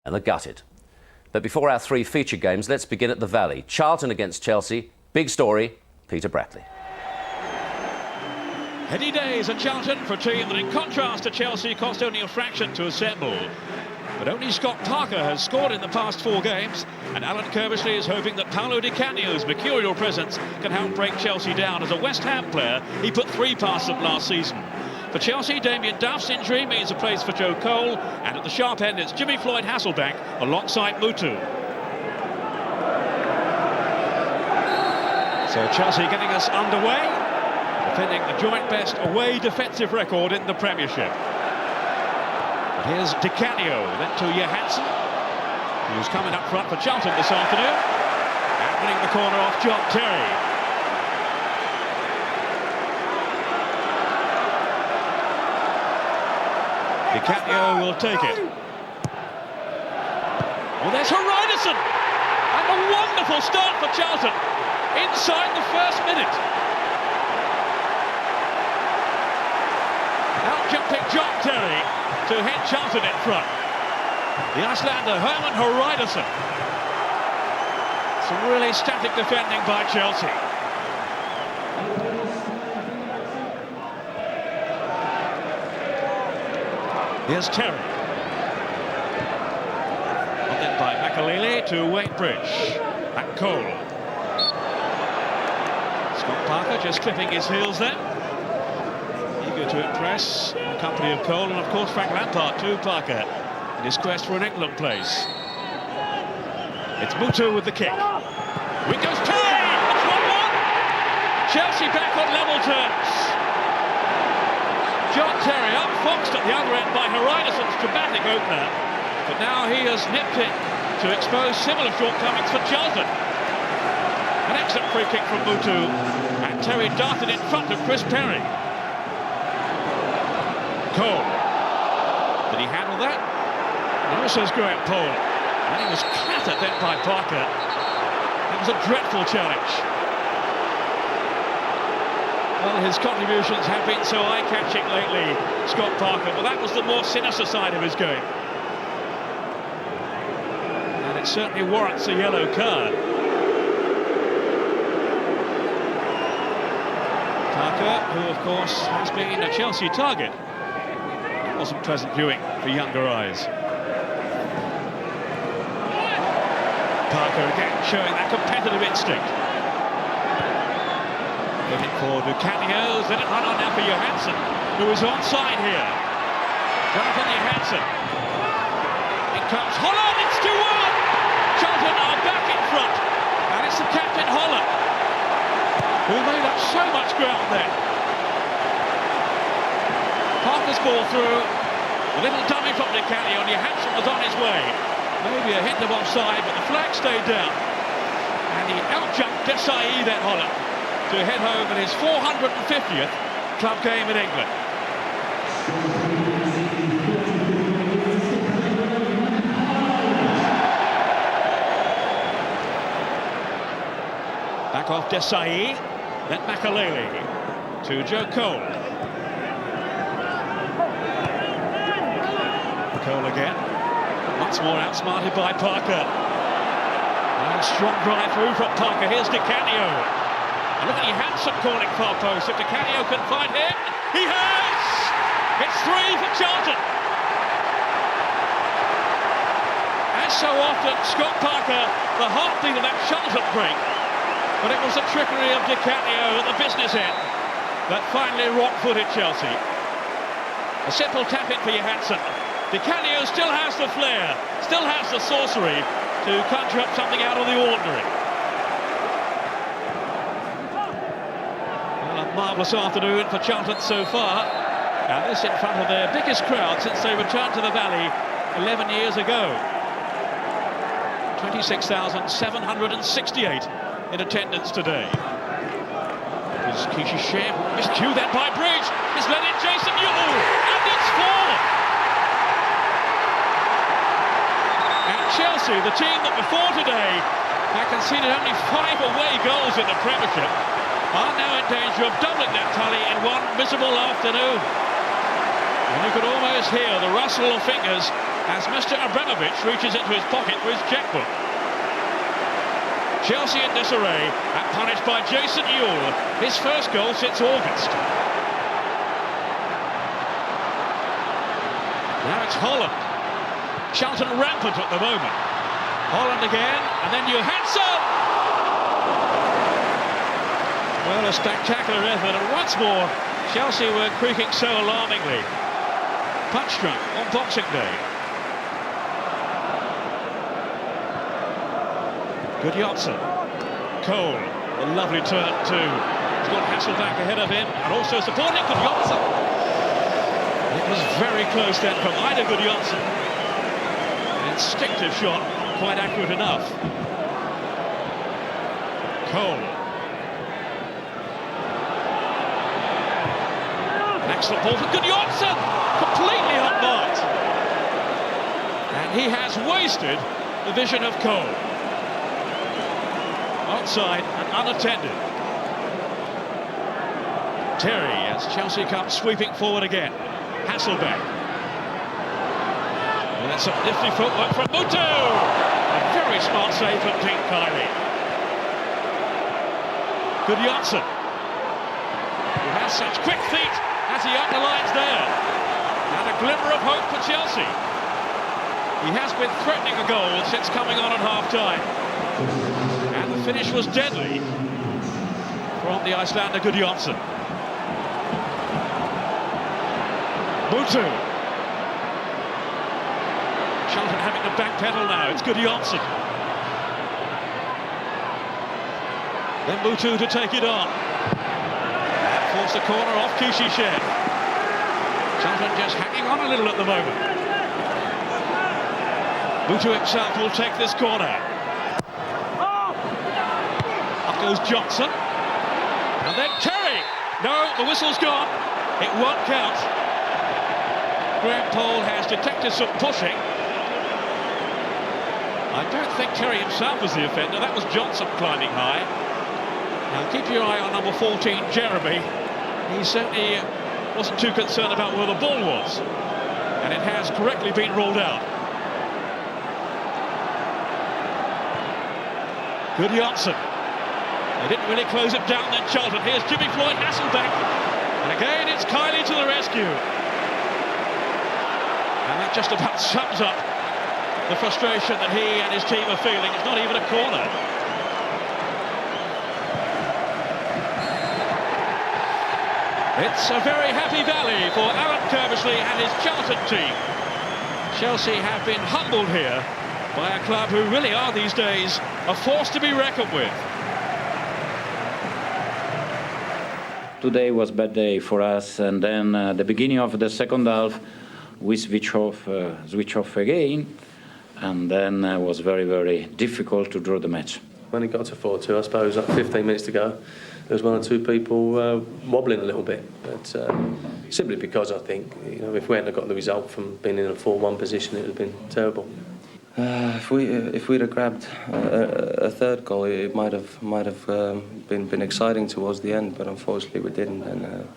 and they're gutted. But before our three feature games, let's begin at the Valley. Charlton against Chelsea. Big story, Peter Brackley. Heady days at Charlton for a team that, in contrast to Chelsea, cost only a fraction to assemble. But only Scott Parker has scored in the past 4 games, and Alan Curbishley is hoping that Paolo Di Canio's mercurial presence can help break Chelsea down. As a West Ham player, he put 3 past them last season. For Chelsea, Damien Duff's injury means a place for Joe Cole, and at the sharp end it's Jimmy Floyd Hasselbank alongside Mutu. So Chelsea getting us underway, defending the joint best away defensive record in the Premiership. But here's Di Canio, then to Johanasson, who's coming up front for Charlton this afternoon, and winning the corner off John Terry. Di Canio will take it. Oh, there's Hreidarsson! And a wonderful start for Charlton inside the first minute. Out-jumping John Terry to hit Charlton in front. The Icelander, Herman Hreidarsson. Some really static defending by Chelsea. Here's Terry. And then by Makalele to Waitbridge. Back Cole. Scott Parker just clipping his heels there. Eager to impress in the company of Cole, and of course Frank Lampard to Parker in his quest for an England place. It's Mutu with the kick. In goes Terry! It's 1-1. Chelsea back on level terms. John Terry outfoxed at the other end by Hreidarsson's dramatic opener, but now he has nipped it to expose similar shortcomings for Charlton. An excellent free kick from Mutu, and Terry darted in front of Chris Perry. Cole, did he handle that? No, says Graham Poll, and he was clattered then by Parker. That was a dreadful challenge. Well, his contributions have been so eye-catching lately, Scott Parker, but that was the more sinister side of his game. And it certainly warrants a yellow card. Parker, who of course has been a Chelsea target. It wasn't pleasant viewing for younger eyes. Parker again showing that competitive instinct. Looking for Di Canio, let it run on now for Johanasson, who is onside here. Jonathan Johanasson. In comes Holland, it's 2-1! Charlton are back in front, and it's the captain Holland, who made up so much ground there. Parker's ball through, a little dummy from Di Canio, and Johanasson was on his way. Maybe a hint of offside, but the flag stayed down. And he out-jumped Desai then Holland, to head home in his 450th club game in England. Back off Desai, then Makalele to Joe Cole. Cole again, once more outsmarted by Parker. And strong drive through from Parker, here's Di Canio. And look at Johanasson calling far post. If Di Canio can find him, he has! It's 3 for Charlton. As so often, Scott Parker, the heartbeat of that Charlton break. But it was the trickery of Di Canio at the business end that finally rock-footed Chelsea. A simple tap-in for Johanasson. Di Canio still has the flair, still has the sorcery to conjure up something out of the ordinary. Marvellous afternoon for Charlton so far, and this in front of their biggest crowd since they returned to the Valley 11 years ago. 26,768 in attendance today. There's Kishi Shem, miscued that by Bridge, it's led in Jason Euell, and it's 4! And Chelsea, the team that before today had conceded only 5 away goals in the Premiership, are now in danger of doubling that tally in one miserable afternoon. And you could almost hear the rustle of fingers as Mr. Abramovich reaches into his pocket for his checkbook. Chelsea in disarray and punished by Jason Euell, his first goal since August. Now it's Holland. Charlton rampant at the moment. Holland again, and then Johanasson! Well, a spectacular effort, and once more, Chelsea were creaking so alarmingly. Punch drunk on Boxing Day. Gudjohnsen. Cole, a lovely turn too. He's got Hasselback ahead of him, and also supporting Gudjohnsen. It was very close then from Ida Gudjohnsen. An instinctive shot, quite accurate enough. Cole. An excellent ball for Gudjohnsen, completely unmarked. And he has wasted the vision of Cole. Outside and unattended. Terry as Chelsea comes sweeping forward again. Hasselback. And that's some nifty footwork from Mutu. A very smart save from Dean Kiley. Gudjohnsen, who has such quick feet as he underlines there. And a glimmer of hope for Chelsea. He has been threatening a goal since coming on at half-time. And the finish was deadly from the Icelander Gudjohnsen. Mutu. Charlton having to backpedal now. It's Gudjohnsen. Then Mutu to take it on. And force the corner off Kishishev. Charlton just hanging on a little at the moment. Mutu himself will take this corner. Up goes Johnson. And then Terry. No, the whistle's gone. It won't count. Graham Poll has detected some pushing. I don't think Terry himself was the offender. That was Johnson climbing high. Now keep your eye on number 14, Jeremy. He certainly wasn't too concerned about where the ball was. And it has correctly been ruled out. Gudjohnsen. They didn't really close it down then, Charlton. Here's Jimmy Floyd Hasselback. And again, it's Kiley to the rescue. And that just about sums up the frustration that he and his team are feeling. It's not even a corner. It's a very happy valley for Alan Kerbishley and his Charlton team. Chelsea have been humbled here by a club who really are these days a force to be reckoned with. Today was a bad day for us, and then the beginning of the second half we switch off again, and then it was very, very difficult to draw the match. When it got to 4-2, I suppose, like 15 minutes to go, there was one or two people wobbling a little bit, but simply because I think, you know, if we hadn't got the result from being in a 4-1 position, it would have been terrible. If we'd have grabbed a third goal, it might have been exciting towards the end, but unfortunately we didn't. And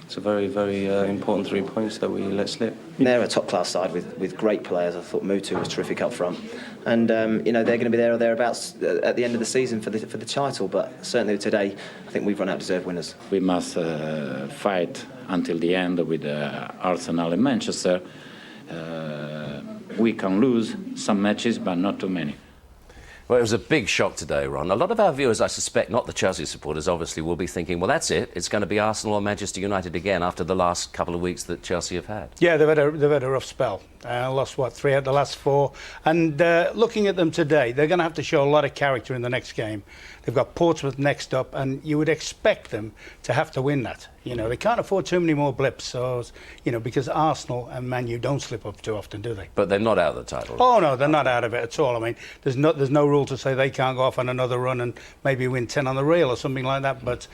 it's a very, very important 3 points that we let slip. They're a top-class side with great players. I thought Mutu was terrific up front, and you know, they're going to be there or thereabouts at the end of the season for the title. But certainly today, I think we've run out deserved winners. We must fight until the end with Arsenal and Manchester. We can lose some matches, but not too many. Well, it was a big shock today, Ron. A lot of our viewers, I suspect, not the Chelsea supporters, obviously, will be thinking, well, that's it. It's going to be Arsenal or Manchester United again after the last couple of weeks that Chelsea have had. Yeah, they've had a rough spell. Lost, 3 out of the last 4. And looking at them today, they're going to have to show a lot of character in the next game. They've got Portsmouth next up, and you would expect them to have to win that. You know, they can't afford too many more blips. So, you know, because Arsenal and Man U don't slip up too often, do they? But they're not out of the title. Oh, no, they're not out of it at all. I mean, there's no rule to say they can't go off on another run and maybe win 10 on the reel or something like that. But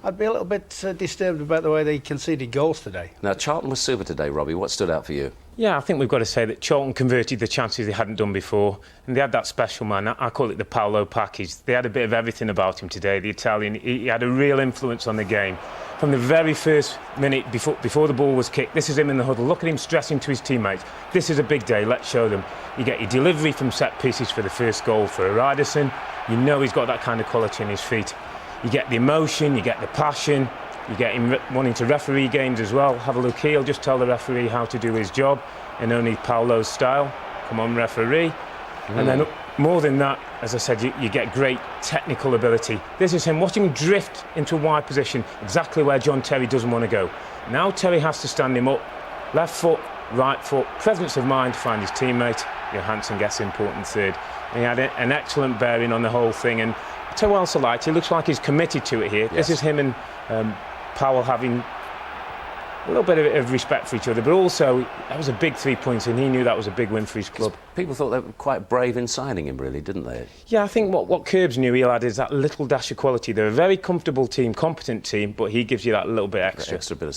I'd be a little bit disturbed about the way they conceded goals today. Now, Charlton was super today, Robbie. What stood out for you? Yeah, I think we've got to say that Charlton converted the chances they hadn't done before, and they had that special man. I call it the Paolo package. They had a bit of everything about him today. The Italian, he had a real influence on the game. From the very first minute before the ball was kicked, this is him in the huddle. Look at him stressing to his teammates. This is a big day, let's show them. You get your delivery from set pieces for the first goal for Hreidarsson. You know he's got that kind of quality in his feet. You get the emotion, you get the passion, you get him wanting to referee games as well. Have a look here, he'll just tell the referee how to do his job in only Paolo's style. Come on, referee. And then more than that, as I said, you get great technical ability. This is him, watching him drift into a wide position, exactly where John Terry doesn't want to go. Now Terry has to stand him up, left foot, right foot, presence of mind to find his teammate. Johanasson gets the important third. And he had an excellent bearing on the whole thing. And I tell you what else I liked, he looks like he's committed to it here. Yes. This is him and Powell having a little bit of respect for each other, but also that was a big 3 points and he knew that was a big win for his club. People thought they were quite brave in signing him, really, didn't they? Yeah, I think what Curbs knew he had is that little dash of quality. They're a very comfortable team, competent team, but he gives you that little bit extra. Extra bit of